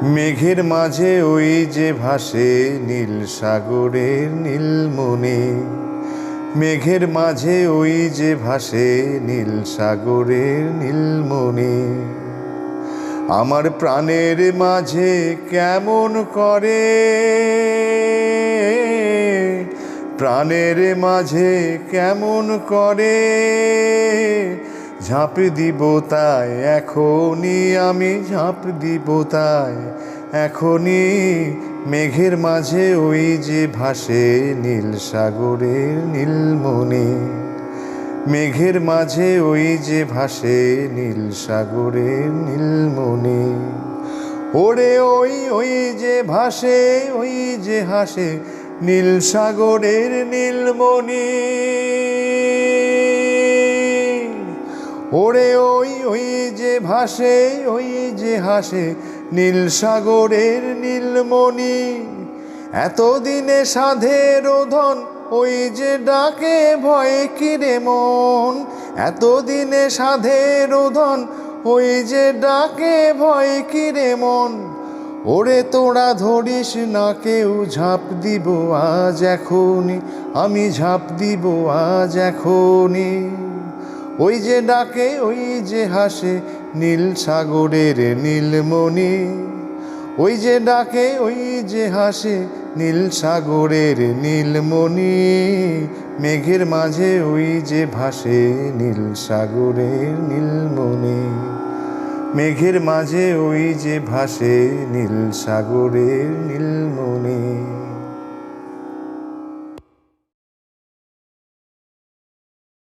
মেঘের মাঝে ওই যে ভাসে নীল সাগরের নীলমণি। মেঘের মাঝে ওই যে ভাসে নীল সাগরের নীলমণি। আমার প্রাণের মাঝে কেমন করে, প্রাণের মাঝে কেমন করে ঝাঁপ দিব তাই এখনই, আমি ঝাঁপ দিব তাই এখনই। মেঘের মাঝে ওই যে ভাসে নীল সাগরের নীলমণি। মেঘের মাঝে ওই যে ভাসে নীল সাগরের নীলমণি। ওরে ওই ওই যে ভাসে ওই যে হাসে নীল সাগরের নীলমণি। ওরে ওই ওই যে ভাসে ওই যে হাসে নীল সাগরের নীলমণি। এতদিনে সাধের ধন ওই যে ডাকে ভয়ে কিরে মন। এতদিনে সাধের ধন ওই যে ডাকে ভয়ে কিরে মন। ওরে তোরা ধরিস না কেউ, ঝাঁপ দিব আজ এখনই, আমি ঝাঁপ দিব আজ এখনই। ওই যে ডাকে ওই যে হাসে নীল সাগরের নীলমণি। ওই যে ডাকে ওই যে হাসে নীল সাগরের নীলমণি। মেঘের মাঝে ওই যে ভাসে নীল সাগরের নীলমণি। মেঘের মাঝে ওই যে ভাসে নীল সাগরের নীলমণি।